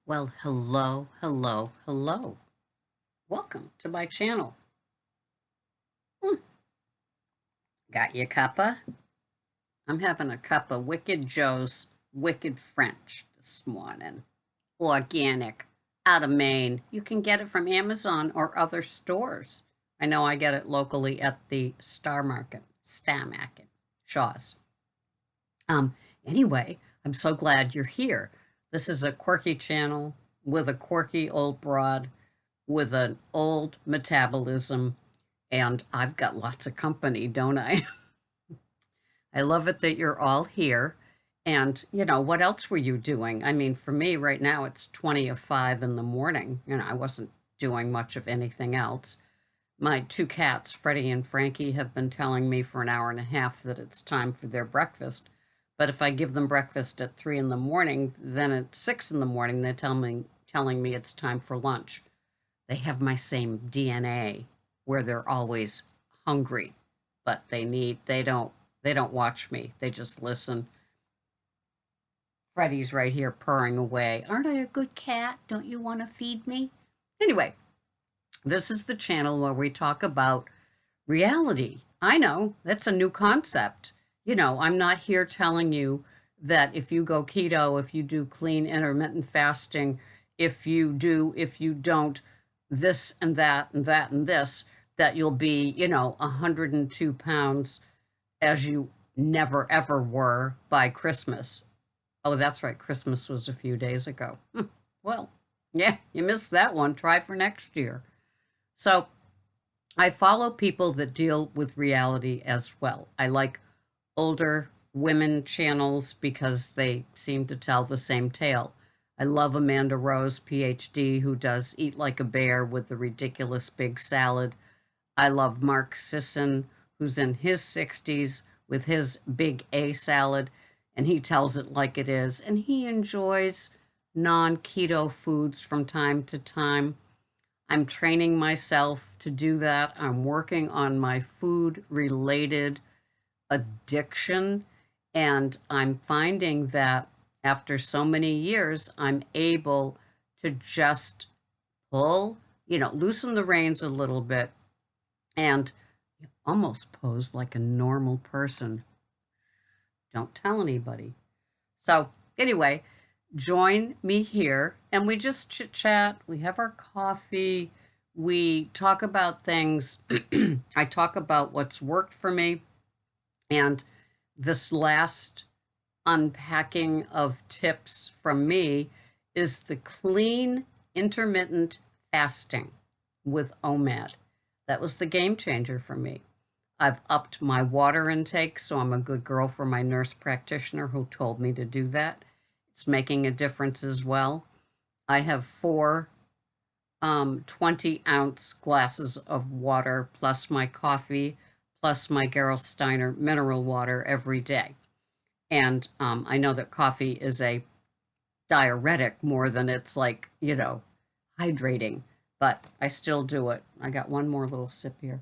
Well, hello, hello, hello. Welcome to my channel. Hmm, got you a cuppa? I'm having a cup of Wicked Joe's Wicked French this morning. Organic, out of Maine. You can get it from Amazon or other stores. I know I get it locally at the Star Market, Shaw's. Um, anyway, I'm so glad you're here. This is a quirky channel with a quirky old broad with an old metabolism, and I've got lots of company, don't I? I love it that you're all here. And, what else were you doing? I mean, for me right now, it's 20 of 5 in the morning. I wasn't doing much of anything else. My two cats, Freddie and Frankie, have been telling me for an hour and a half that it's time for their breakfast. But if I give them breakfast at 3 in the morning, then at 6 in the morning, they're telling me it's time for lunch. They have my same DNA where they're always hungry, but they don't watch me. They just listen. Freddie's right here purring away. Aren't I a good cat? Don't you want to feed me? Anyway, this is the channel where we talk about reality. I know that's a new concept. I'm not here telling you that if you go keto, if you do clean intermittent fasting, if you don't, this and that and that and this, that you'll be, 102 pounds as you never ever were by Christmas. Oh, that's right. Christmas was a few days ago. Well, yeah, you missed that one. Try for next year. So I follow people that deal with reality as well. I like older women channels because they seem to tell the same tale. I love Amanda Rose, PhD, who does Eat Like a Bear with the ridiculous big salad. I love Mark Sisson, who's in his 60s with his big A salad, and he tells it like it is. And he enjoys non keto foods from time to time. I'm training myself to do that. I'm working on my food related addiction. And I'm finding that after so many years, I'm able to just pull, loosen the reins a little bit and almost pose like a normal person. Don't tell anybody. So, anyway, join me here and we just chit chat. We have our coffee. We talk about things. I talk about what's worked for me. And this last unpacking of tips from me is the clean intermittent fasting with OMAD. That was the game changer for me. I've upped my water intake, so I'm a good girl for my nurse practitioner who told me to do that. It's making a difference as well. I have four 20-ounce glasses of water plus my coffee plus my Gerolsteiner mineral water every day. And I know that coffee is a diuretic more than it's like, hydrating, but I still do it. I got one more little sip here.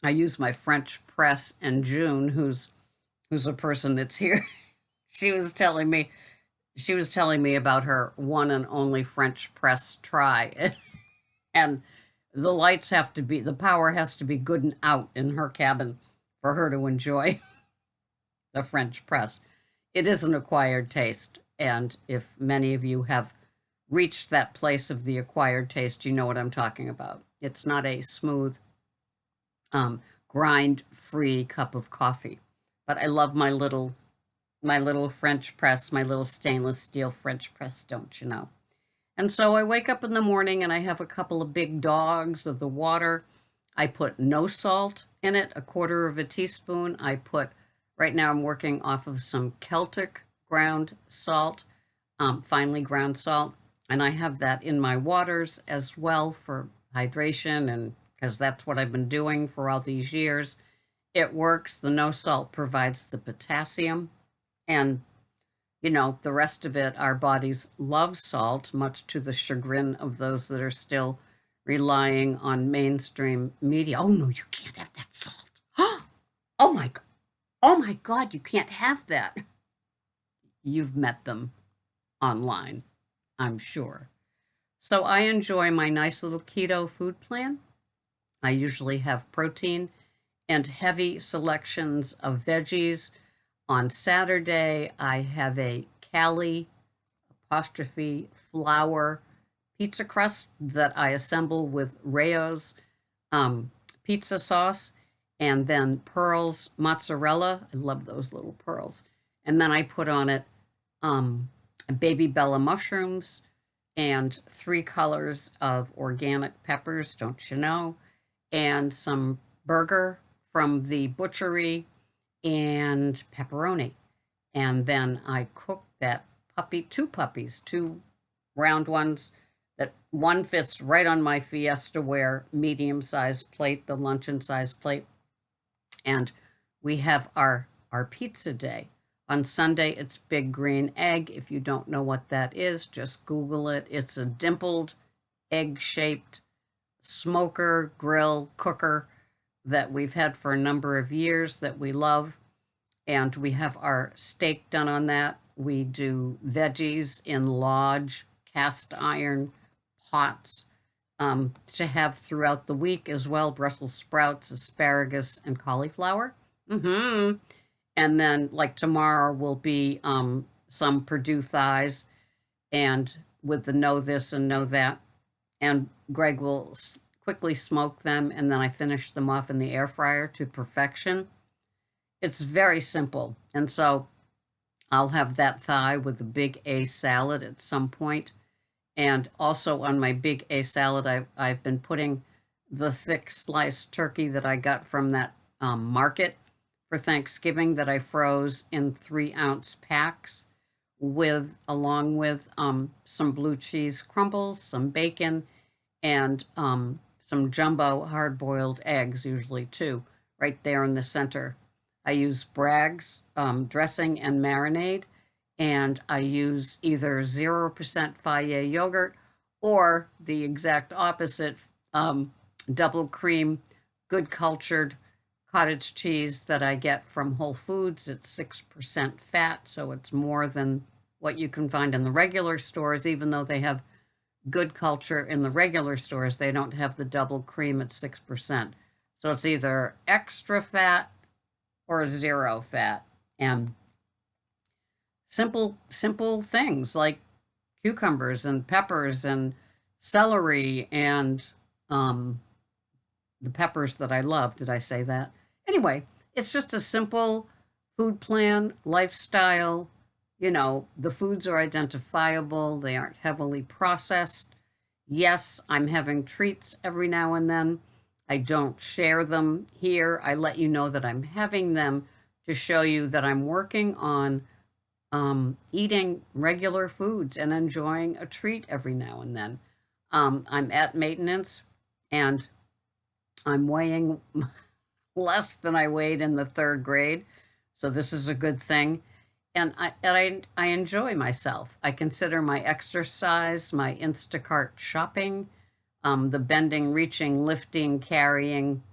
I use my French press, and June, who's a person that's here, she was telling me about her one and only French press try. And the power has to be good and out in her cabin for her to enjoy the French press. It is an acquired taste. And if many of you have reached that place of the acquired taste, you know what I'm talking about. It's not a smooth, grind-free cup of coffee. But I love my little French press, my little stainless steel French press, don't you know? And so I wake up in the morning and I have a couple of big dogs of the water. I put no salt in it, a quarter of a teaspoon. Right now I'm working off of some Celtic ground salt, finely ground salt. And I have that in my waters as well for hydration, and because that's what I've been doing for all these years. It works. The no salt provides the potassium. And the rest of it, our bodies love salt, much to the chagrin of those that are still relying on mainstream media. Oh no, you can't have that salt. Oh my God. Oh my God, you can't have that. You've met them. online, I'm sure. So I enjoy my nice little keto food plan. I usually have protein and heavy selections of veggies. On Saturday, I have a Cali apostrophe flour pizza crust that I assemble with Rayo's pizza sauce and then Pearl's mozzarella. I love those little pearls. And then I put on it um, baby Bella mushrooms and 3 colors of organic peppers, don't you know? And some burger from the butchery and pepperoni. And then I cook that puppy, 2 puppies, 2 round ones that one fits right on my Fiesta ware medium sized plate, the luncheon sized plate. And we have our pizza day. On Sunday, it's big green egg. If you don't know what that is, just Google it. It's a dimpled, egg shaped smoker, grill, cooker that we've had for a number of years that we love. And we have our steak done on that. We do veggies in large cast iron pots to have throughout the week as well: Brussels sprouts, asparagus, and cauliflower. Mm-hmm. And then, like tomorrow, will be some Purdue thighs, and with the know this and know that. And Greg will quickly smoke them, and then I finish them off in the air fryer to perfection. It's very simple. And so I'll have that thigh with a big A salad at some point. And also on my big A salad, I've been putting the thick sliced turkey that I got from that market for Thanksgiving that I froze in 3-ounce packs with along with some blue cheese crumbles, some bacon, and some jumbo hard-boiled eggs, usually 2, right there in the center. I use Bragg's dressing and marinade, and I use either 0% Fage yogurt or the exact opposite, double cream, good cultured cottage cheese that I get from Whole Foods. It's 6% fat, so it's more than what you can find in the regular stores. Even though they have good culture in the regular stores, they don't have the double cream at 6%. So it's either extra fat or 0 fat. And simple things like cucumbers and peppers and celery and the peppers that I love. Did I say that? Anyway, it's just a simple food plan, lifestyle. You know, the foods are identifiable, they aren't heavily processed. Yes, I'm having treats every now and then. I don't share them here. I let you know that I'm having them to show you that I'm working on eating regular foods and enjoying a treat every now and then. I'm at maintenance and I'm weighing less than I weighed in the 3rd grade. So this is a good thing. And I enjoy myself. I consider my exercise, my Instacart shopping, the bending, reaching, lifting, carrying,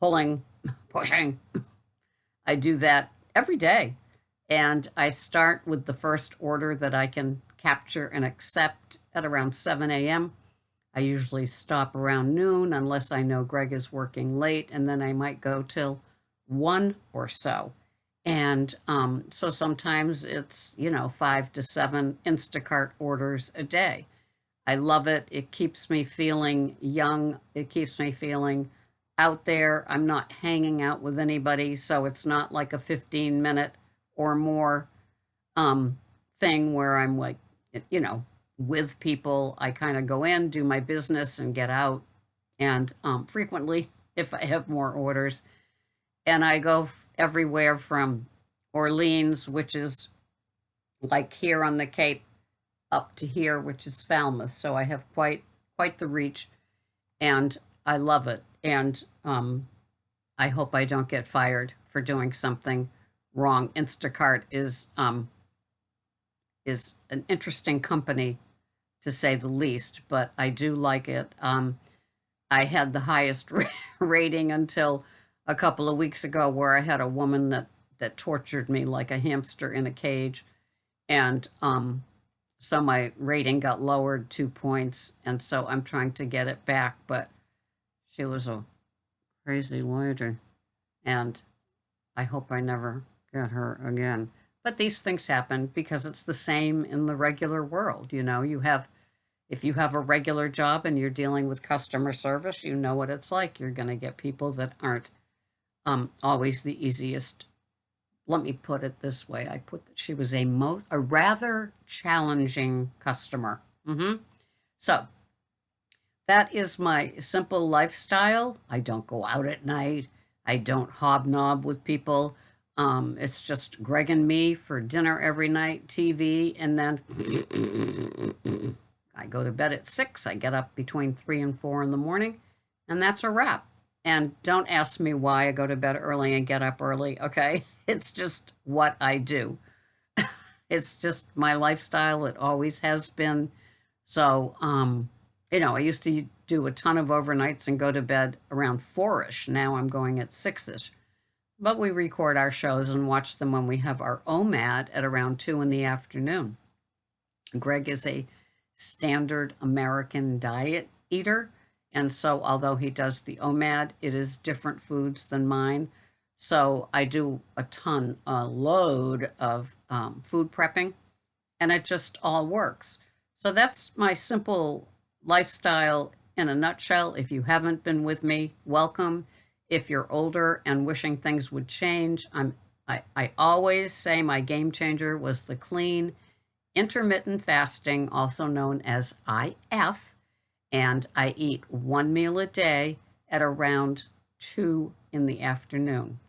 pulling, pushing. I do that every day. And I start with the first order that I can capture and accept at around 7 a.m. I usually stop around noon unless I know Greg is working late, and then I might go till 1 or so. And so sometimes it's, 5 to 7 Instacart orders a day. I love it. It keeps me feeling young. It keeps me feeling out there. I'm not hanging out with anybody, so it's not like a 15-minute or more thing where I'm like, with people. I kind of go in, do my business, and get out. And frequently, if I have more orders, and I go everywhere from Orleans, which is like here on the Cape, up to here, which is Falmouth. So I have quite the reach, and I love it. And I hope I don't get fired for doing something wrong. Instacart is an interesting company, to say the least, but I do like it. I had the highest rating until a couple of weeks ago, where I had a woman that tortured me like a hamster in a cage, and So my rating got lowered 2 points, and so I'm trying to get it back. But she was a crazy lady, and I hope I never get her again. But these things happen because it's the same in the regular world. If you have a regular job and you're dealing with customer service, you know what it's like. You're going to get people that aren't always the easiest. Let me put it this way. I put that she was a rather challenging customer. So that is my simple lifestyle. I don't go out at night. I don't hobnob with people. It's just Greg and me for dinner every night, TV, and then I go to bed at 6. I get up between 3 and 4 in the morning, and that's a wrap. And don't ask me why I go to bed early and get up early, okay? It's just what I do. It's just my lifestyle. It always has been. So, I used to do a ton of overnights and go to bed around 4-ish. Now I'm going at 6-ish. But we record our shows and watch them when we have our OMAD at around 2 in the afternoon. Greg is a standard American diet eater. And so, although he does the OMAD, it is different foods than mine. So, I do a load of food prepping, and it just all works. So, that's my simple lifestyle in a nutshell. If you haven't been with me, welcome. If you're older and wishing things would change, I always say my game changer was the clean intermittent fasting, also known as IF, and I eat one meal a day at around 2 in the afternoon.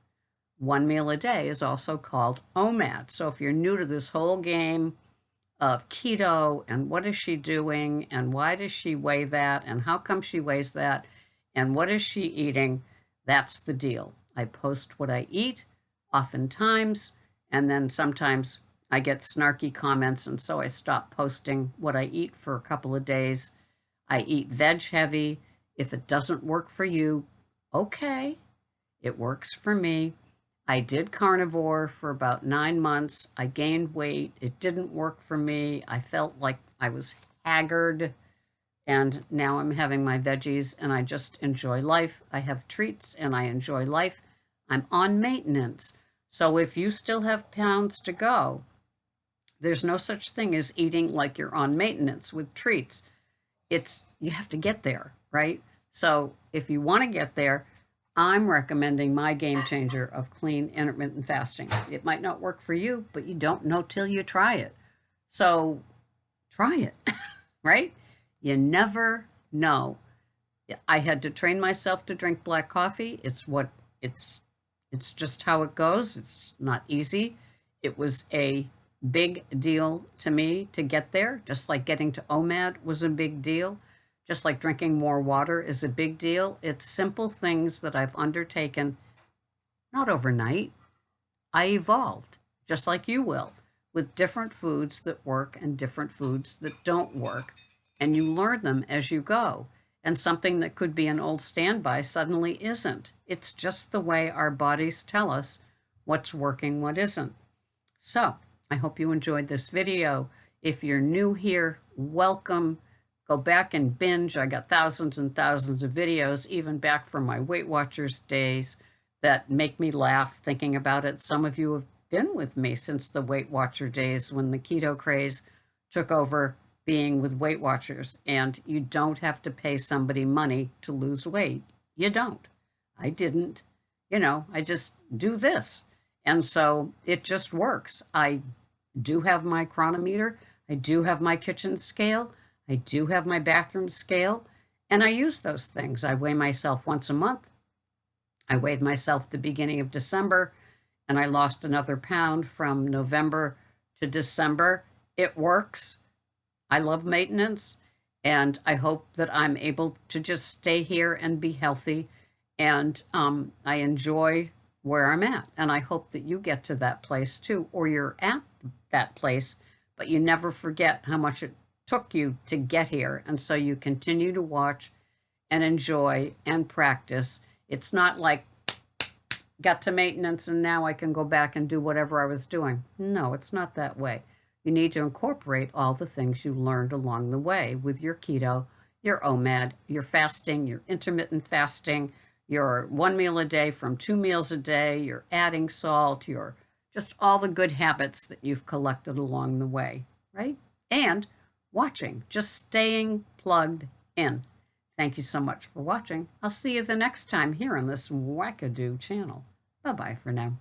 One meal a day is also called OMAD. So if you're new to this whole game of keto and what is she doing and why does she weigh that and how come she weighs that and what is she eating, that's the deal. I post what I eat oftentimes, and then sometimes I get snarky comments, and so I stop posting what I eat for a couple of days. I eat veg heavy. If it doesn't work for you, okay, it works for me. I did carnivore for about 9 months. I gained weight. It didn't work for me. I felt like I was haggard, and now I'm having my veggies, and I just enjoy life. I have treats, and I enjoy life. I'm on maintenance. So if you still have pounds to go, there's no such thing as eating like you're on maintenance with treats. You have to get there, right? So if you want to get there, I'm recommending my game changer of clean intermittent fasting. It might not work for you, but you don't know till you try it. So try it, right? You never know. I had to train myself to drink black coffee. It's just how it goes. It's not easy. It was a big deal to me to get there, just like getting to OMAD was a big deal, just like drinking more water is a big deal. It's simple things that I've undertaken, not overnight. I evolved, just like you will, with different foods that work and different foods that don't work, and you learn them as you go. And something that could be an old standby suddenly isn't. It's just the way our bodies tell us what's working, what isn't. So, I hope you enjoyed this video. If you're new here, welcome. Go back and binge. I got thousands and thousands of videos, even back from my Weight Watchers days, that make me laugh thinking about it. Some of you have been with me since the Weight Watcher days when the keto craze took over being with Weight Watchers. And you don't have to pay somebody money to lose weight. You don't. I didn't. I just do this. And so it just works. I do have my chronometer. I do have my kitchen scale. I do have my bathroom scale. And I use those things. I weigh myself once a month. I weighed myself at the beginning of December, and I lost another pound from November to December. It works. I love maintenance, and I hope that I'm able to just stay here and be healthy. And I enjoy where I'm at. And I hope that you get to that place too, or you're at that place, but you never forget how much it took you to get here. And so you continue to watch and enjoy and practice. It's not like got to maintenance and now I can go back and do whatever I was doing. No, it's not that way. You need to incorporate all the things you learned along the way with your keto, your OMAD, your fasting, your intermittent fasting, your one meal a day from 2 meals a day, your adding salt, your just all the good habits that you've collected along the way, right? And watching, just staying plugged in. Thank you so much for watching. I'll see you the next time here on this wackadoo channel. Bye-bye for now.